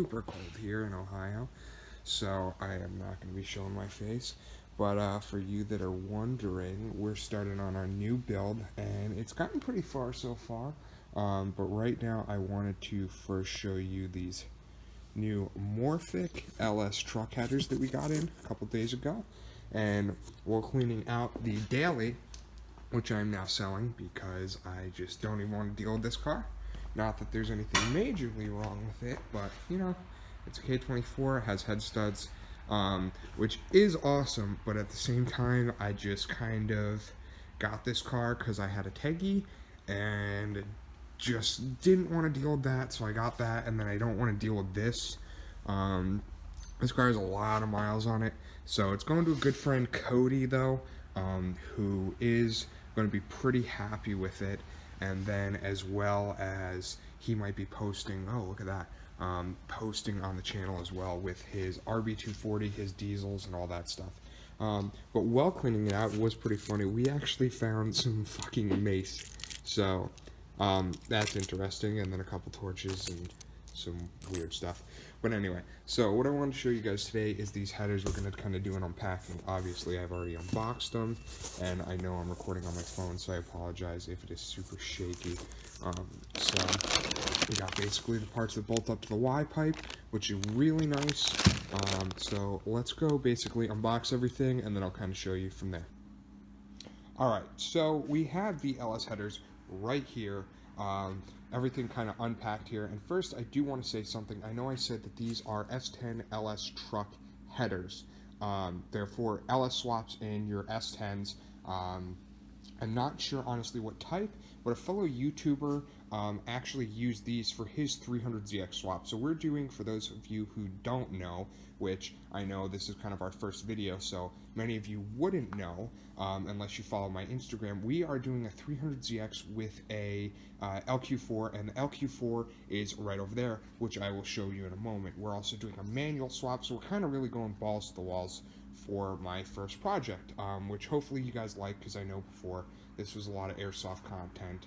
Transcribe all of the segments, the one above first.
super cold here in Ohio, so I am not going to be showing my face. But for you that are wondering, we're starting on our new build, and it's gotten pretty far so far. But right now, I wanted to first show you these new Morphic LS truck headers that we got in a couple days ago. And we're cleaning out the daily, which I'm now selling because I just don't even want to deal with this car. Not that there's anything majorly wrong with it, but you know, it's a K24, it has head studs, which is awesome, but at the same time, I just kind of got this car because I had a Teggy and just didn't want to deal with that, so I got that, and then I don't want to deal with this. This car has a lot of miles on it, so it's going to a good friend, Cody, though, who is going to be pretty happy with it, and then as well as he might be posting, oh, look at that, posting on the channel as well with his RB240, his diesels, and all that stuff. But while cleaning it out, it was pretty funny. We actually found some fucking mace, so that's interesting, and then a couple torches and some weird stuff. But anyway, so what I want to show you guys today is these headers. We're going to kind of do an unpacking. Obviously, I've already unboxed them, and I know I'm recording on my phone, so I apologize if it is super shaky. So we got basically the parts that bolt up to the Y pipe, which is really nice. So let's go basically unbox everything, and then I'll kind of show you from there. Alright, so we have the LS headers right here. Everything kind of unpacked here. And first, I do want to say something. I know I said that these are S10 LS truck headers. They're for LS swaps in your S10s. I'm not sure, honestly, what type, but a fellow YouTuber actually used these for his 300ZX swap. So we're doing, for those of you who don't know, which I know this is kind of our first video, so many of you wouldn't know unless you follow my Instagram. We are doing a 300ZX with a LQ4, and the LQ4 is right over there, which I will show you in a moment. We're also doing a manual swap, so we're kind of really going balls to the walls for my first project, which hopefully you guys like, because I know before this was a lot of airsoft content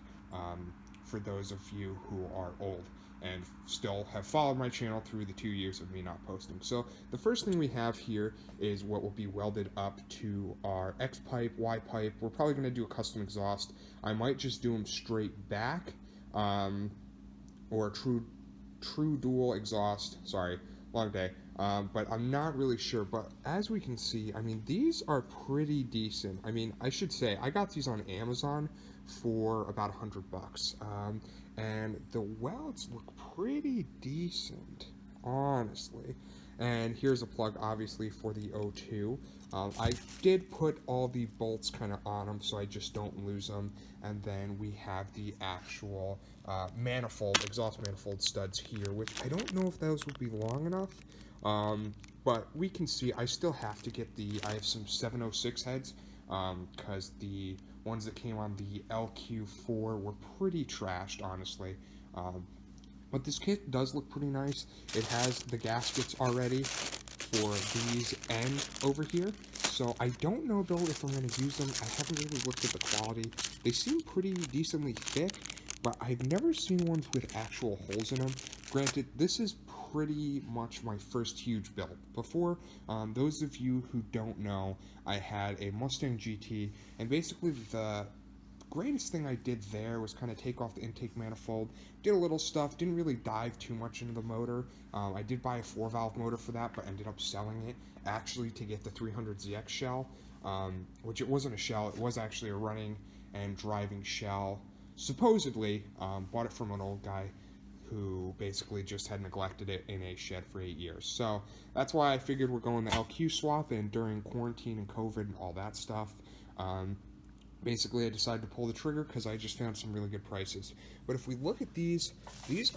for those of you who are old and still have followed my channel through the 2 years of me not posting. So the first thing we have here is what will be welded up to our X pipe, Y pipe. We're probably going to do a custom exhaust. I might just do them straight back, or a true dual exhaust. Sorry, long day. But I'm not really sure. But as we can see, I mean, these are pretty decent. I mean, I should say, I got these on Amazon for about $100. And the welds look pretty decent, honestly. And here's a plug, obviously, for the O2. I did put all the bolts kind of on them, so I just don't lose them. And then we have the actual manifold, exhaust manifold studs here, which I don't know if those would be long enough. But we can see I still have to get I have some 706 heads, because the ones that came on the LQ4 were pretty trashed, honestly. But this kit does look pretty nice. It has the gaskets already for these and over here. So I don't know, though, if I'm going to use them. I haven't really looked at the quality. They seem pretty decently thick, but I've never seen ones with actual holes in them. Granted, this is pretty much my first huge build. Before, those of you who don't know, I had a Mustang GT, and basically the greatest thing I did there was kind of take off the intake manifold, did a little stuff, didn't really dive too much into the motor. I did buy a 4-valve motor for that, but ended up selling it actually to get the 300ZX shell, which it wasn't a shell, it was actually a running and driving shell. Supposedly, bought it from an old guy who basically just had neglected it in a shed for 8 years. So that's why I figured we're going the LQ swap, and during quarantine and COVID and all that stuff, basically I decided to pull the trigger because I just found some really good prices. But if we look at these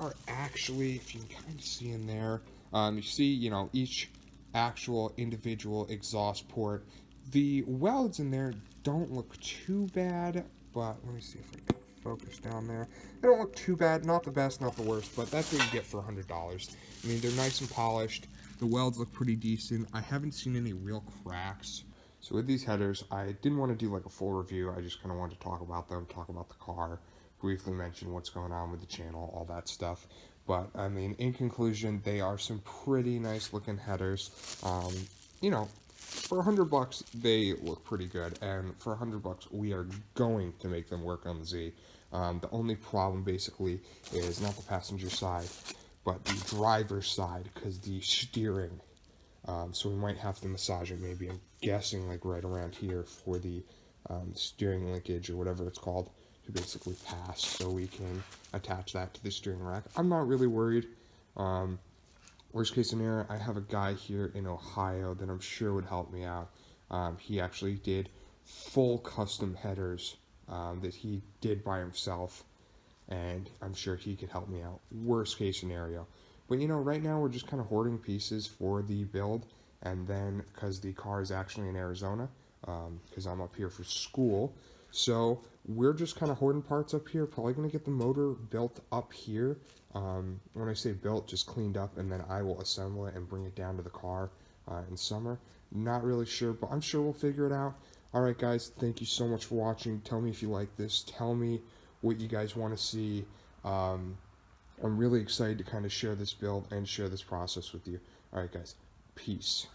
are actually, if you can kind of see in there, you see, you know, each actual individual exhaust port. The welds in there don't look too bad, but let me see if I can focus down there. They don't look too bad, not the best, not the worst, but that's what you get for $100. I mean, they're nice and polished. The welds look pretty decent. I haven't seen any real cracks. So with these headers, I didn't want to do like a full review. I just kind of wanted to talk about them, talk about the car, briefly mention what's going on with the channel, all that stuff. But I mean, in conclusion, they are some pretty nice looking headers. You know, for $100, they look pretty good, and for $100, we are going to make them work on the Z. The only problem basically is not the passenger side, but the driver's side, because the steering. So we might have to massage it. Maybe I'm guessing like right around here for the steering linkage or whatever it's called to basically pass, so we can attach that to the steering rack. I'm not really worried. Um, Worst case scenario, I have a guy here in Ohio that I'm sure would help me out. He actually did full custom headers that he did by himself, and I'm sure he could help me out. Worst case scenario. But right now we're just kind of hoarding pieces for the build, and then because the car is actually in Arizona, because I'm up here for school, so we're just kind of hoarding parts up here. Probably going to get the motor built up here. When I say built, just cleaned up, and then I will assemble it and bring it down to the car in summer. Not really sure, but I'm sure we'll figure it out. Alright guys, thank you so much for watching. Tell me if you like this. Tell me what you guys want to see. I'm really excited to kind of share this build and share this process with you. Alright guys, peace.